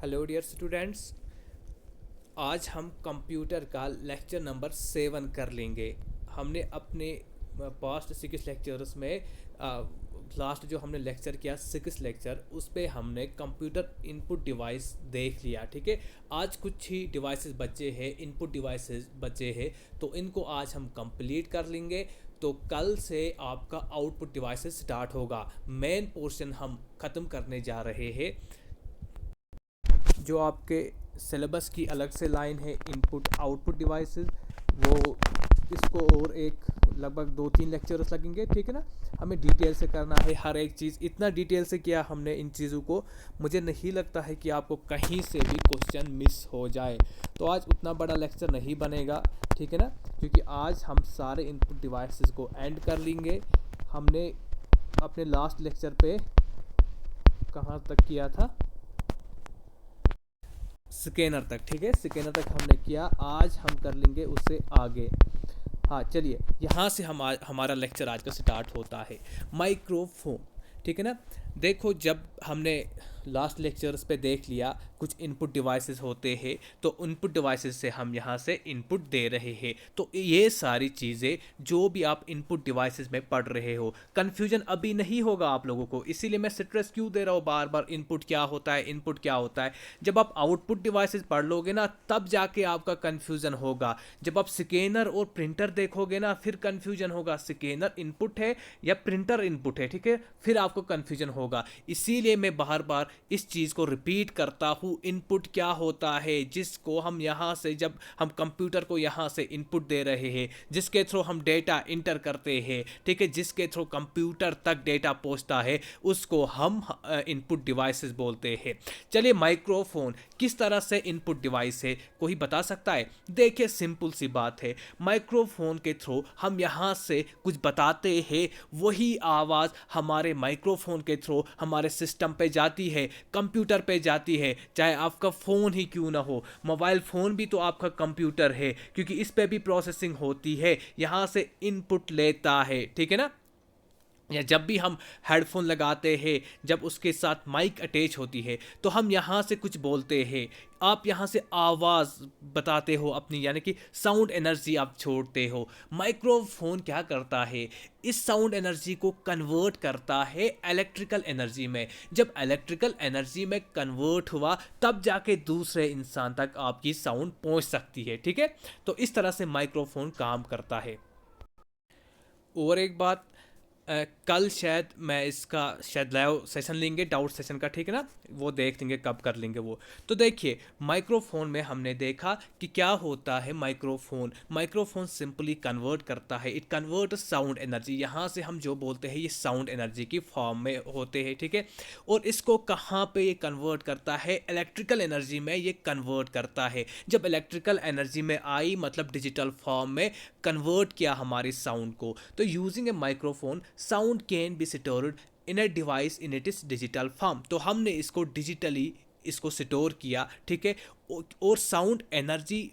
Hello dear students. आज हम computer का लेक्चर नंबर 7 कर लेंगे। हमने अपने पास्ट 6 लेक्चर्स में लास्ट जो हमने लेक्चर किया 6 लेक्चर, उस पे हमने कंप्यूटर इनपुट डिवाइस देख लिया। ठीक है, आज कुछ ही डिवाइसेस बचे हैं, इनपुट डिवाइसेस बचे हैं, तो इनको आज हम कंप्लीट कर लेंगे। तो कल से आपका आउटपुट डिवाइसेस स्टार्ट होगा। मेन पोर्शन हम ख़त्म करने जा रहे हैं। जो आपके सिलेबस की अलग से लाइन है इनपुट आउटपुट डिवाइसेस, वो इसको और एक लगभग 2-3 लेक्चर्स लगेंगे। ठीक है ना, हमें डिटेल से करना है हर एक चीज़। इतना डिटेल से किया हमने इन चीज़ों को, मुझे नहीं लगता है कि आपको कहीं से भी क्वेश्चन मिस हो जाए। तो आज उतना बड़ा लेक्चर नहीं बनेगा, ठीक है ना, क्योंकि आज हम सारे इनपुट डिवाइसेस को एंड कर लेंगे। हमने अपने लास्ट लेक्चर पे कहाँ तक किया था, स्कैनर तक। ठीक है, स्कैनर तक हमने किया, आज हम कर लेंगे उससे आगे। हाँ चलिए, यहाँ से हमारा लेक्चर आज का स्टार्ट होता है। माइक्रोफोन, ठीक है ना। देखो, जब हमने लास्ट लेक्चर्स पे देख लिया कुछ इनपुट डिवाइसेस होते हैं, तो इनपुट डिवाइसेस से हम यहाँ से इनपुट दे रहे हैं। तो ये सारी चीज़ें जो भी आप इनपुट डिवाइसेस में पढ़ रहे हो, कन्फ्यूजन अभी नहीं होगा आप लोगों को। इसीलिए मैं स्ट्रेस क्यों दे रहा हूँ बार बार, इनपुट क्या होता है, इनपुट क्या होता है। जब आप आउटपुट डिवाइसेस पढ़ लोगे ना, तब जाके आपका कन्फ्यूजन होगा। जब आप स्कैनर और प्रिंटर देखोगे ना, फिर कन्फ्यूजन होगा, स्कैनर इनपुट है या प्रिंटर इनपुट है। ठीक है, फिर आपको कन्फ्यूजन होगा। इसीलिए मैं बार बार इस चीज़ को रिपीट करता हूँ। इनपुट क्या होता है, जिसको हम यहाँ से, जब हम कंप्यूटर को यहाँ से इनपुट दे रहे हैं, जिसके थ्रू हम डेटा इंटर करते हैं, ठीक है, जिसके थ्रू कंप्यूटर तक डेटा पहुँचता है, उसको हम इनपुट डिवाइसेस बोलते हैं। चलिए, माइक्रोफोन किस तरह से इनपुट डिवाइस है, कोई बता सकता है? देखिए, सिंपल सी बात है। माइक्रोफोन के थ्रू हम यहाँ से कुछ बताते हैं, वही आवाज़ हमारे माइक्रोफोन के थ्रू हमारे सिस्टम पे जाती है, कंप्यूटर पे जाती है। चाहे आपका फ़ोन ही क्यों ना हो, मोबाइल फ़ोन भी तो आपका कंप्यूटर है, क्योंकि इस पे भी प्रोसेसिंग होती है, यहाँ से इनपुट लेता है। ठीक है ना। या जब भी हम हेडफोन लगाते हैं, जब उसके साथ माइक अटैच होती है, तो हम यहाँ से कुछ बोलते हैं, आप यहाँ से आवाज़ बताते हो अपनी, यानी कि साउंड एनर्जी आप छोड़ते हो। माइक्रोफोन क्या करता है, इस साउंड एनर्जी को कन्वर्ट करता है इलेक्ट्रिकल एनर्जी में। जब इलेक्ट्रिकल एनर्जी में कन्वर्ट हुआ, तब जाके दूसरे इंसान तक आपकी साउंड पहुँच सकती है। ठीक है, तो इस तरह से माइक्रोफोन काम करता है। और एक बात, कल शायद मैं इसका शायद लाइव सेशन लेंगे, डाउट सेशन का। ठीक है ना, वो देख लेंगे कब कर लेंगे वो। तो देखिए, माइक्रोफोन में हमने देखा कि क्या होता है। माइक्रोफोन माइक्रोफोन सिंपली कन्वर्ट करता है, इट कन्वर्ट साउंड एनर्जी। यहाँ से हम जो बोलते हैं, ये साउंड एनर्जी की फॉर्म में होते हैं। ठीक है, और इसको कहाँ पे ये कन्वर्ट करता है? इलेक्ट्रिकल एनर्जी में ये कन्वर्ट करता है। जब इलेक्ट्रिकल एनर्जी में आई, मतलब डिजिटल फॉर्म में कन्वर्ट किया हमारी साउंड को, तो using A microphone sound can be stored in a device in it is digital form. तो हमने इसको डिजिटली इसको स्टोर किया। ठीक है, और साउंड एनर्जी,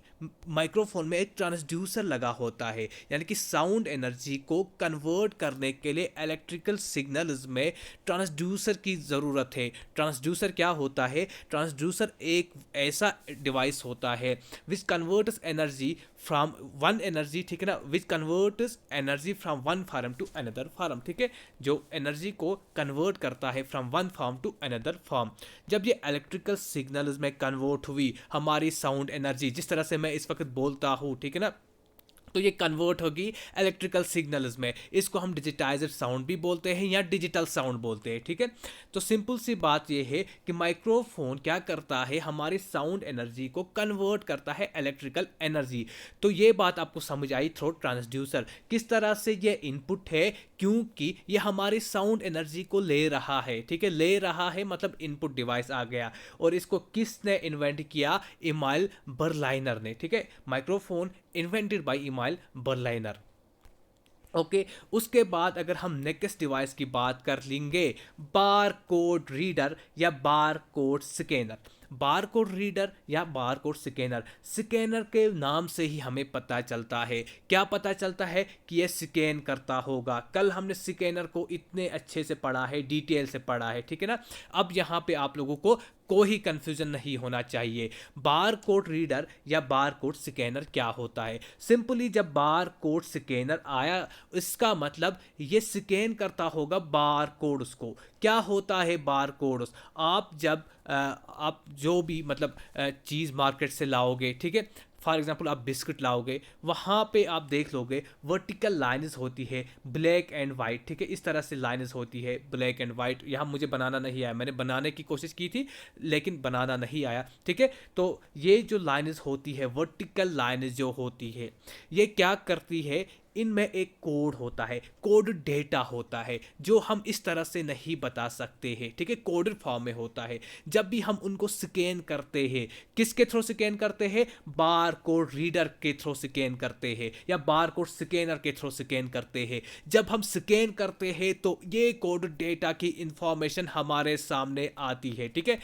माइक्रोफोन में एक ट्रांसड्यूसर लगा होता है, यानी कि साउंड एनर्जी को कन्वर्ट करने के लिए इलेक्ट्रिकल सिग्नल्स में ट्रांसड्यूसर की ज़रूरत है। ट्रांसड्यूसर क्या होता है? ट्रांसड्यूसर एक ऐसा डिवाइस होता है which converts energy from one energy, ठीक है ना, which converts energy from one form to another form. ठीक है, जो एनर्जी को कन्वर्ट करता है from one form to another form. जब ये इलेक्ट्रिकल सिग्नल्स में कन्वर्ट हुई हमारी साउंड एनर्जी, जिस तरह से मैं इस वक्त बोलता हूँ, ठीक है ना, तो ये कन्वर्ट होगी इलेक्ट्रिकल सिग्नल्स में। इसको हम डिजिटाइज्ड साउंड भी बोलते हैं या डिजिटल साउंड बोलते हैं। ठीक है, तो सिंपल सी बात ये है कि माइक्रोफोन क्या करता है, हमारी साउंड एनर्जी को कन्वर्ट करता है इलेक्ट्रिकल एनर्जी। तो ये बात आपको समझ आई थ्रू ट्रांसड्यूसर, किस तरह से ये इनपुट है, क्योंकि ये हमारी साउंड एनर्जी को ले रहा है। ठीक है, ले रहा है मतलब इनपुट डिवाइस आ गया। और इसको किसने इन्वेंट किया? इमाइल बर्लाइनर ने। ठीक है, microphone invented by Emile Berliner. Okay, उसके बाद अगर हम नेक्स्ट डिवाइस की बात कर लेंगे, बार कोड रीडर या bar code scanner. Bar code reader या बार कोड स्कैनर, स्कैनर के नाम से ही हमें पता चलता है। क्या पता चलता है? कि यह स्कैन करता होगा। कल हमने स्कैनर को इतने अच्छे से पढ़ा है, डिटेल से पढ़ा है। ठीक है ना, अब यहाँ पे आप लोगों को कोई कंफ्यूजन नहीं होना चाहिए। बार कोड रीडर या बार कोड स्कैनर क्या होता है? सिंपली जब बार कोड स्कैनर आया, इसका मतलब ये स्कैन करता होगा बार कोड। उसको क्या होता है बार कोड? आप जब आप जो भी मतलब चीज़ मार्केट से लाओगे, ठीक है, फॉर एग्जांपल आप बिस्किट लाओगे, वहाँ पे आप देख लोगे वर्टिकल लाइन्स होती है ब्लैक एंड वाइट, ठीक है, इस तरह से लाइन्स होती है ब्लैक एंड वाइट। यहाँ मुझे बनाना नहीं आया, मैंने बनाने की कोशिश की थी लेकिन बनाना नहीं आया, ठीक है। तो ये जो लाइन्स होती है, वर्टिकल लाइन्स जो होती है, ये क्या करती है, इनमें एक कोड होता है, कोड डेटा होता है जो हम इस तरह से नहीं बता सकते हैं, ठीक है, कोडेड फॉर्म में होता है। जब भी हम उनको स्कैन करते हैं, किसके थ्रू स्कैन करते हैं? बार कोड रीडर के थ्रू स्कैन करते हैं या बार कोड स्कैनर के थ्रू स्कैन करते हैं। जब हम स्कैन करते हैं तो ये कोड डेटा की इंफॉर्मेशन हमारे सामने आती है, ठीक है।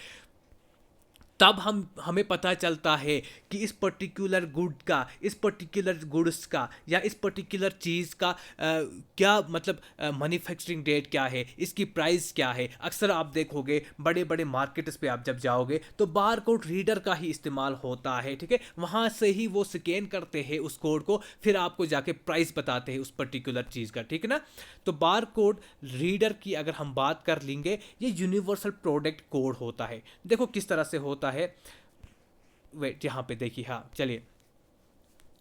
तब हमें पता चलता है कि इस पर्टिकुलर गुड का, इस पर्टिकुलर गुड्स का या इस पर्टिकुलर चीज़ का क्या मतलब मैन्युफैक्चरिंग डेट क्या है, इसकी प्राइस क्या है। अक्सर आप देखोगे बड़े बड़े मार्केट्स पे आप जब जाओगे तो बार कोड रीडर का ही इस्तेमाल होता है, ठीक है। वहाँ से ही वो स्कैन करते हैं उस कोड को, फिर आपको जाके प्राइस बताते हैं उस पर्टिकुलर चीज़ का, ठीक है ना। तो बार कोड रीडर की अगर हम बात कर लेंगे, ये यूनिवर्सल प्रोडक्ट कोड होता है। देखो किस तरह से होता है, वेट यहाँ पे देखिए, हाँ चलिए,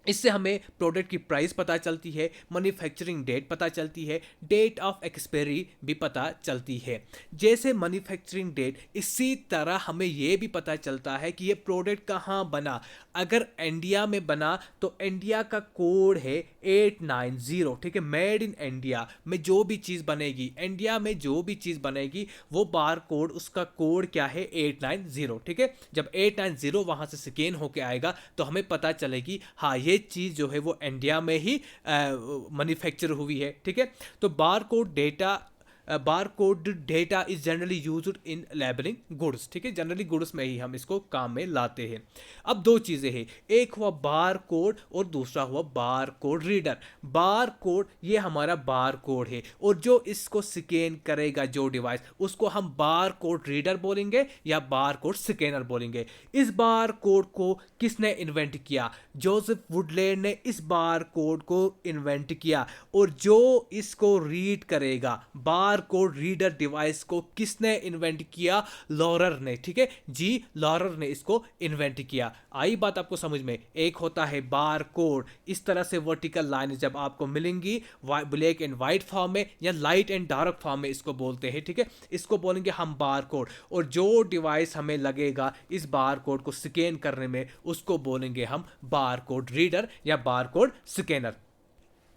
इससे हमें प्रोडक्ट की प्राइस पता चलती है, मैन्युफैक्चरिंग डेट पता चलती है, डेट ऑफ एक्सपायरी भी पता चलती है। जैसे मैन्युफैक्चरिंग डेट, इसी तरह हमें ये भी पता चलता है कि ये प्रोडक्ट कहाँ बना। अगर इंडिया में बना तो इंडिया का कोड है 890, ठीक है। मेड इन इंडिया में जो भी चीज़ बनेगी, इंडिया में जो भी चीज़ बनेगी, वो बार कोड, उसका कोड क्या है? 890, ठीक है। जब 890 वहाँ से स्कैन होके आएगा तो हमें पता चलेगी हाँ ये चीज़ जो है वो इंडिया में ही मैन्युफैक्चर हुई है, ठीक है। तो bar code data, bar code data is generally used in labelling goods, ठीक है। जनरली गुड्स में ही हम इसको काम में लाते हैं। अब दो चीज़ें हैं, एक हुआ बार कोड और दूसरा हुआ bar code reader. Bar code ये हमारा बार कोड है और जो इसको स्कैन करेगा जो डिवाइस, उसको हम बार कोड रीडर बोलेंगे या बार कोड स्कैनर बोलेंगे। इस बार कोड को किसने इन्वेंट किया? जोसेफ वुडलैंड ने इस बार कोड को इन्वेंट किया। और जो इसको रीड करेगा, बार कोड रीडर डिवाइस को किसने इन्वेंट किया? लॉरर ने, ठीक है जी, लॉरर ने इसको इन्वेंट किया। आई बात आपको समझ में? एक होता है बार कोड, इस तरह से वर्टिकल लाइन जब आपको मिलेंगी ब्लैक एंड वाइट फॉर्म में या लाइट एंड डार्क फॉर्म में, इसको बोलते हैं, ठीक है। इसको बोलेंगे हम बार कोड। और जो डिवाइस हमें लगेगा इस बार कोड को स्कैन करने में, उसको बोलेंगे हम बार कोड रीडर या बार कोड स्कैनर।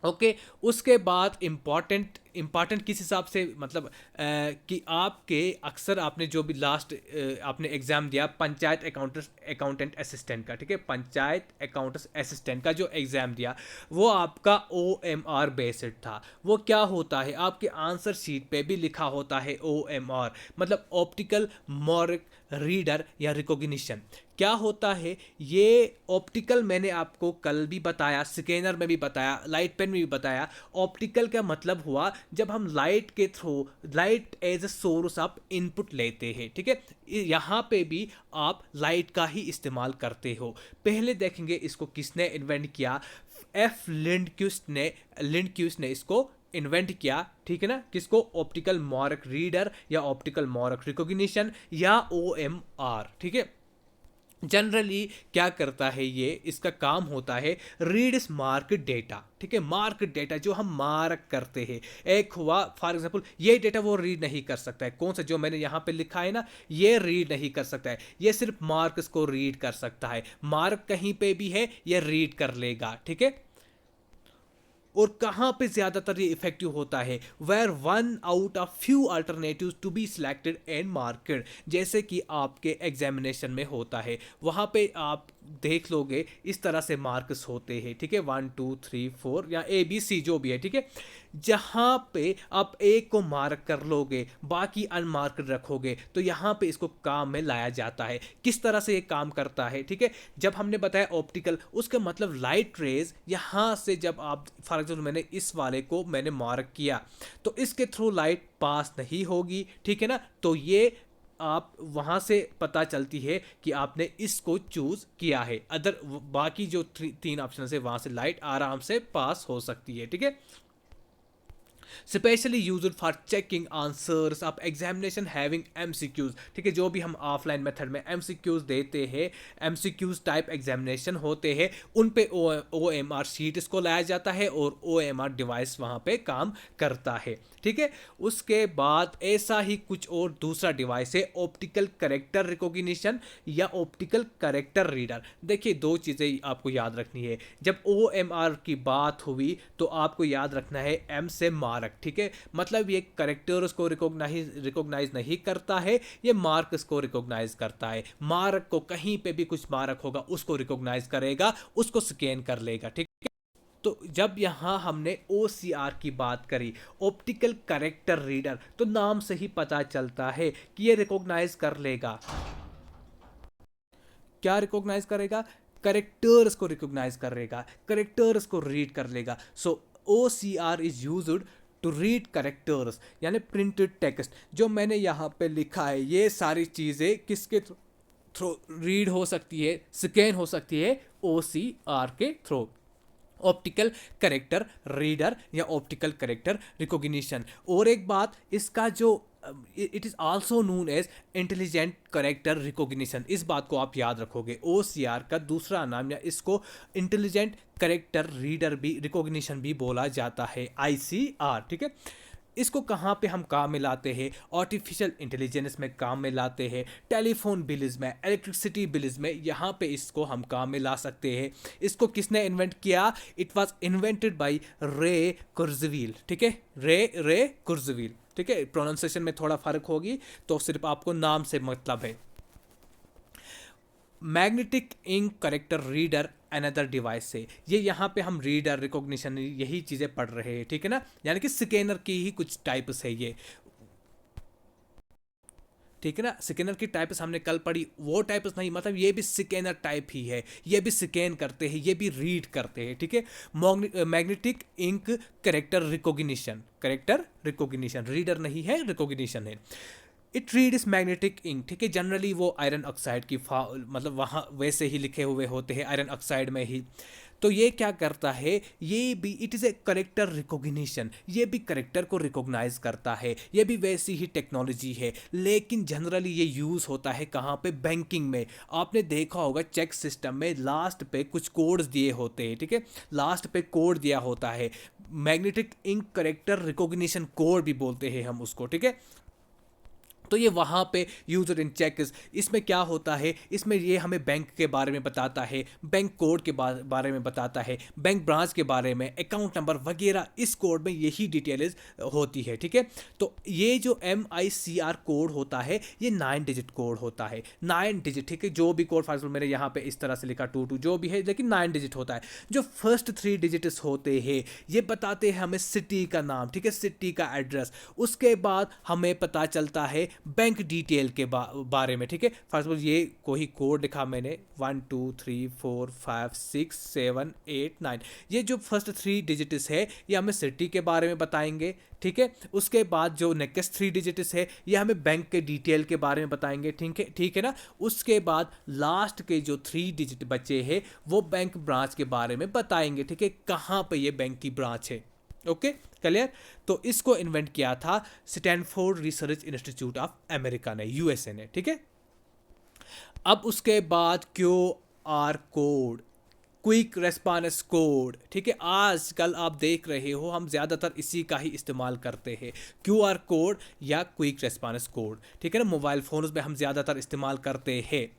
ओके, उसके बाद इम्पॉर्टेंट किस हिसाब से, मतलब कि आपके अक्सर आपने जो भी लास्ट आपने एग्ज़ाम दिया पंचायत अकाउंटेंट असिस्टेंट का, ठीक है, पंचायत अकाउंटेंट असिस्टेंट का जो एग्ज़ाम दिया वो आपका OMR बेस्ड था। वो क्या होता है? आपके आंसर शीट पे भी लिखा होता है OMR, मतलब ऑप्टिकल मॉर्क रीडर या रिकॉग्निशन। क्या होता है ये ऑप्टिकल? मैंने आपको कल भी बताया, स्कैनर में भी बताया, लाइट पेन में भी बताया। ऑप्टिकल का मतलब हुआ जब हम लाइट के through, light as a source of input लेते हैं, ठीक है। यहाँ पे भी आप लाइट का ही इस्तेमाल करते हो। पहले देखेंगे इसको किसने इन्वेंट किया। F. लिंडक्यूस्ट ने इसको इन्वेंट किया, ठीक है ना। किसको? ऑप्टिकल मॉर्क रीडर या ऑप्टिकल मॉर्क रिकॉग्निशन या OMR, ठीक है। जनरली क्या करता है ये, इसका काम होता है रीड मार्क डेटा, ठीक है। मार्क डेटा जो हम मार्क करते हैं, एक हुआ फॉर एग्जांपल ये डेटा वो रीड नहीं कर सकता है। कौन सा? जो मैंने यहाँ पे लिखा है ना, ये रीड नहीं कर सकता है, ये सिर्फ मार्क्स को रीड कर सकता है। मार्क कहीं पे भी है ये रीड कर लेगा, ठीक है। और कहाँ पे ज़्यादातर ये इफेक्टिव होता है? Where one out of few alternative to be selected and marked. जैसे कि आपके एग्जामिनेशन में होता है, वहाँ पे आप देख लोगे इस तरह से मार्क्स होते हैं, ठीक है, 1 2 3 4 या ABC जो भी है, ठीक है। जहाँ पे आप एक को मार्क कर लोगे, बाकी अनमार्क रखोगे, तो यहाँ पे इसको काम में लाया जाता है। किस तरह से ये काम करता है, ठीक है। जब हमने बताया ऑप्टिकल, उसका मतलब लाइट रेज यहाँ से जब आप फॉर एग्जाम्पल मैंने इस वाले को मैंने मार्क किया तो इसके थ्रू लाइट पास नहीं होगी, ठीक है ना। तो ये आप वहाँ से पता चलती है कि आपने इसको चूज़ किया है। अदर बाकी जो तीन ऑप्शन है वहाँ से लाइट आराम से पास हो सकती है, ठीक है। Specially used for checking answers of examination having MCQs, ठीक है। जो भी हम ऑफलाइन मेथड में एमसीक्यूज देते हैं, एमसीक्यूज टाइप एग्जामिनेशन होते हैं, उन पे ओएमआर शीट इसको लाया जाता है और ओएमआर डिवाइस वहाँ पे काम करता है, ठीक है। उसके बाद ऐसा ही कुछ और दूसरा डिवाइस है ऑप्टिकल करेक्टर रिकॉग्निशन या ऑप्टिकल करेक्टर रीडर। देखिए दो चीज़ें आपको याद रखनी है। जब ओएमआर की बात हुई तो आपको याद रखना है एम से मार्क, ठीक है। मतलब ये करेक्टर्स को रिकॉग्नाइज नहीं करता है, ये मार्क्स को रिकॉग्नाइज करता है। मार्क को कहीं पे भी कुछ मार्क होगा उसको रिकॉग्नाइज करेगा, उसको स्कैन कर लेगा, ठीक है। तो जब यहां हमने OCR की बात करी, ऑप्टिकल करेक्टर रीडर, तो नाम से ही पता चलता है कि ये रिकॉग्नाइज कर लेगा। क्या रिकॉग्नाइज करेगा? करेक्टर्स को रिकॉग्नाइज करेगा, करेक्टर्स को रीड कर लेगा। So OCR is used to read characters, यानी प्रिंटेड टेक्स्ट। जो मैंने यहाँ पे लिखा है ये सारी चीज़ें किसके थ्रू रीड हो सकती है, स्कैन हो सकती है? OCR के थ्रू, ऑप्टिकल करेक्टर रीडर या ऑप्टिकल करेक्टर रिकॉग्निशन। और एक बात, इसका जो it is also known as intelligent character recognition, इस बात को आप याद रखोगे। OCR का दूसरा नाम या इसको इंटेलिजेंट करेक्टर रीडर भी रिकॉग्निशन भी बोला जाता है, ICR, ठीक है। इसको कहाँ पे हम काम में लाते हैं? आर्टिफिशियल इंटेलिजेंस में काम में लाते हैं, टेलीफोन बिल्स में, इलेक्ट्रिसिटी बिल्स में, यहाँ पे इसको हम काम में ला सकते हैं। इसको किसने इन्वेंट किया? इट वाज इन्वेंटेड बाय रे कुर्जवील, ठीक है। रे कुर्जवील, ठीक है। प्रोनाउंसिएशन में थोड़ा फर्क होगी तो सिर्फ आपको नाम से मतलब है। Magnetic ink character reader another device से, ये यहाँ पे हम रीडर रिकॉग्निशन यही चीज़ें पढ़ रहे हैं, ठीक है ना। यानी कि स्कैनर की ही कुछ टाइप्स है ये, ठीक है ना। स्कैनर की टाइप्स हमने कल पढ़ी, वो टाइप्स नहीं, मतलब ये भी स्कैनर टाइप ही है। ये भी स्कैन करते हैं, ये भी रीड करते हैं, ठीक है। Magnetic ink character recognition, reader नहीं है, रिकॉग्निशन है। It read is magnetic ink, ठीक है। जनरली वो आयरन ऑक्साइड की मतलब वहाँ वैसे ही लिखे हुए होते हैं, आयरन ऑक्साइड में ही। तो ये क्या करता है? ये भी it is a character recognition, ये भी करेक्टर को रिकॉग्नाइज करता है। ये भी वैसी ही टेक्नोलॉजी है, लेकिन जनरली ये यूज़ होता है कहाँ पे? बैंकिंग में। आपने देखा होगा चेक सिस्टम में लास्ट पे कुछ कोड्स दिए होते हैं, ठीक है। लास्ट पे कोड दिया होता है, magnetic ink character recognition code भी बोलते हैं हम उसको, ठीक है। तो ये वहाँ पे यूजर इन चेक्स, इसमें क्या होता है? इसमें ये हमें बैंक के बारे में बताता है, बैंक कोड के बारे में बताता है, बैंक ब्रांच के बारे में, अकाउंट नंबर वगैरह, इस कोड में यही डिटेल्स होती है, ठीक है। तो ये जो MICR कोड होता है ये 9 डिजिट कोड होता है, 9 डिजिट, ठीक है। जो भी कोड, फॉर एग्जाम्पल मेरे यहाँ पे इस तरह से लिखा 22 जो भी है, लेकिन 9 डिजिट होता है। जो फर्स्ट 3 डिजिट्स होते हैं ये बताते हैं हमें सिटी का नाम, ठीक है, सिटी का एड्रेस। उसके बाद हमें पता चलता है बैंक डिटेल के बारे में, ठीक है। फॉर एग्जाम्पल ये कोई कोड लिखा मैंने 1 2 3 4 5 6 7 8 9, ये जो फर्स्ट 3 डिजिट्स है ये हमें सिटी के बारे में बताएंगे, ठीक है। उसके बाद जो नेक्स्ट 3 डिजिट्स है ये हमें बैंक के डिटेल के बारे में बताएंगे, ठीक है ना। उसके बाद लास्ट के जो 3 डिजिट बचे हैं वो बैंक ब्रांच के बारे में बताएंगे, ठीक है, कहाँ पे ये बैंक की ब्रांच है। Okay, clear. तो इसको इन्वेंट किया था Stanford research institute of America ने, USA ने, ठीक है। अब उसके बाद QR code, quick response code, ठीक है। आजकल आप देख रहे हो हम ज़्यादातर इसी का ही इस्तेमाल करते हैं, QR कोड या क्विक रेस्पॉन्स कोड, ठीक है ना। मोबाइल फ़ोन्स में हम ज़्यादातर इस्तेमाल करते हैं।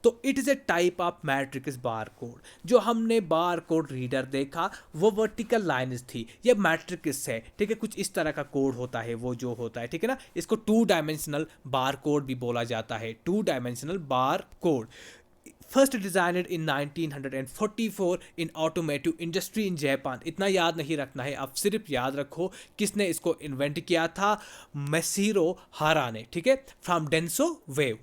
तो it is A type of matrix bar code. जो हमने बार कोड रीडर देखा वो वर्टिकल लाइन्स थी, ये मैट्रिक्स है, ठीक है। कुछ इस तरह का कोड होता है वो जो होता है, ठीक है ना। इसको 2 डायमेंशनल बार कोड भी बोला जाता है, 2 dimensional bar code. First designed in 1944 in automotive industry in Japan. इतना याद नहीं रखना है, आप सिर्फ याद रखो किसने इसको इन्वेंट किया था? मैसीरो हारा ने, ठीक है, from Denso wave.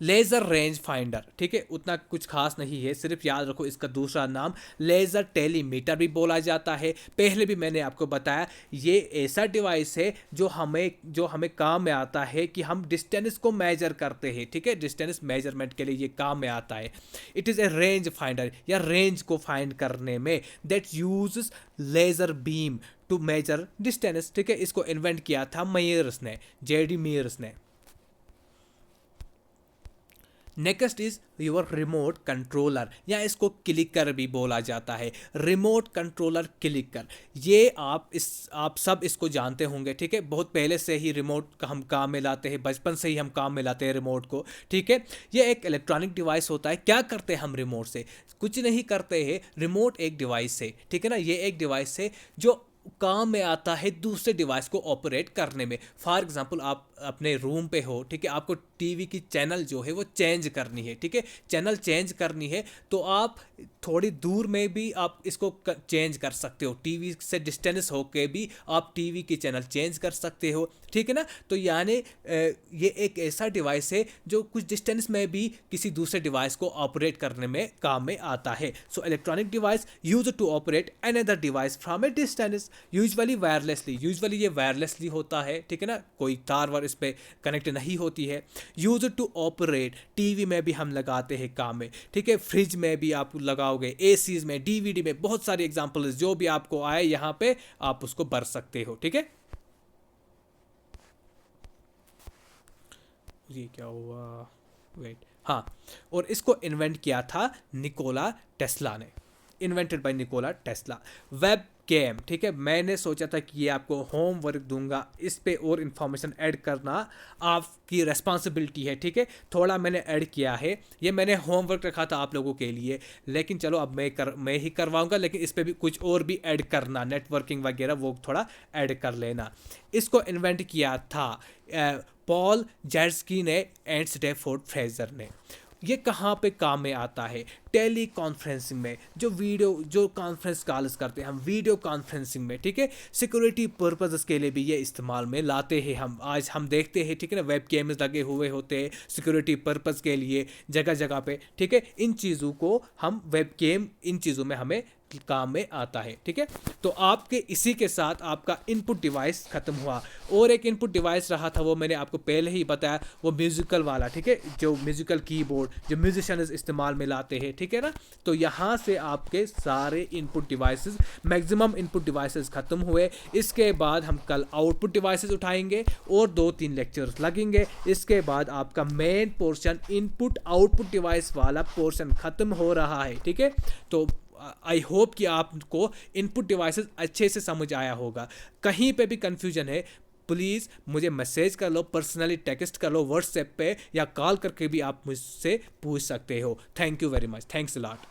Laser range finder, ठीक है, उतना कुछ खास नहीं है, सिर्फ याद रखो इसका दूसरा नाम लेज़र टेलीमीटर भी बोला जाता है। पहले भी मैंने आपको बताया ये ऐसा डिवाइस है जो हमें काम में आता है कि हम डिस्टेंस को मेजर करते हैं, ठीक है, डिस्टेंस मेजरमेंट के लिए ये काम में आता है। It is a range finder, या रेंज को फाइंड करने में, that uses laser beam to measure distance, ठीक है। इसको इन्वेंट किया था मेयर्स ने, जेडी मेयर्स ने। Next is your remote controller, या इसको क्लिकर भी बोला जाता है, रिमोट कंट्रोलर क्लिकर। ये आप सब इसको जानते होंगे, ठीक है, बहुत पहले से ही रिमोट का हम काम में लाते हैं, बचपन से ही हम काम में लाते हैं रिमोट को, ठीक है। ये एक इलेक्ट्रॉनिक डिवाइस होता है। क्या करते हैं हम रिमोट से? कुछ नहीं करते हैं, रिमोट एक डिवाइस है, ठीक है ना, ये एक डिवाइस है जो काम में आता है दूसरे डिवाइस को ऑपरेट करने में। फॉर एग्जांपल आप अपने रूम पे हो, ठीक है, आपको टीवी की चैनल जो है वो चेंज करनी है, ठीक है, चैनल चेंज करनी है तो आप थोड़ी दूर में भी आप इसको चेंज कर सकते हो, टीवी से डिस्टेंस होके भी आप टीवी की चैनल चेंज कर सकते हो, ठीक है ना। तो यानी ये एक ऐसा डिवाइस है जो कुछ डिस्टेंस में भी किसी दूसरे डिवाइस को ऑपरेट करने में काम में आता है। So electronic device use to operate another device from a distance, usually wirelessly, usually ये वायरलेसली होता है, ठीक है ना, कोई तार वार इस पे कनेक्ट नहीं होती है। यूज टू ऑपरेट, टीवी में भी हम लगाते हैं काम में, ठीक है, फ्रिज में भी आप लगाओगे, एसीज में, डीवीडी में, बहुत सारी एग्जांपल्स जो भी आपको आए यहाँ पे आप उसको भर सकते हो, ठीक है। ये क्या हुआ, वेट, हाँ, और इसको इन्वेंट किया था निकोला टेस्ला ने, invented by Nikola Tesla. Web cam, ठीक है, मैंने सोचा था कि ये आपको होमवर्क दूंगा, इस पे और इन्फॉर्मेशन ऐड करना आपकी रेस्पॉन्सिबिलिटी है, ठीक है, थोड़ा मैंने ऐड किया है, ये मैंने होमवर्क रखा था आप लोगों के लिए, लेकिन चलो अब मैं ही करवाऊंगा, लेकिन इस पे भी कुछ और भी ऐड करना, नेटवर्किंग वगैरह वो थोड़ा ऐड कर लेना। इसको इन्वेंट किया था पॉल जैट्स्की ने एंड स्टैफोर्ड फ्रेजर ने। ये कहाँ पे काम में आता है? टेली कॉन्फ्रेंसिंग में, जो कॉन्फ्रेंस कॉल्स करते हैं हम, वीडियो कॉन्फ्रेंसिंग में, ठीक है, सिक्योरिटी पर्पजेस के लिए भी ये इस्तेमाल में लाते हैं हम। आज हम देखते हैं, ठीक है ना, वेब कैमरे लगे हुए होते हैं सिक्योरिटी पर्पज़ के लिए जगह जगह पे, ठीक है, इन चीज़ों को हम वेब कैम, इन चीज़ों में हमें काम में आता है, ठीक है। तो आपके इसी के साथ आपका इनपुट डिवाइस खत्म हुआ, और एक इनपुट डिवाइस रहा था, वो मैंने आपको पहले ही बताया, वो म्यूजिकल वाला, ठीक है, जो म्यूजिकल कीबोर्ड जो म्यूजिशियंस इस्तेमाल में लाते हैं, ठीक है ना। तो यहाँ से आपके सारे input devices, maximum input devices खत्म हुए। इसके बाद हम कल आउटपुट डिवाइसेस उठाएंगे और 2-3 लेक्चर्स लगेंगे। इसके बाद आपका main portion input output device वाला पोर्शन खत्म हो रहा है, ठीक है। तो आई होप कि आपको इनपुट डिवाइसेस अच्छे से समझ आया होगा। कहीं पे भी कंफ्यूजन है प्लीज़ मुझे मैसेज कर लो, पर्सनली टेक्स्ट कर लो व्हाट्सएप पे, या कॉल करके भी आप मुझसे पूछ सकते हो। Thank you very much, thanks a lot.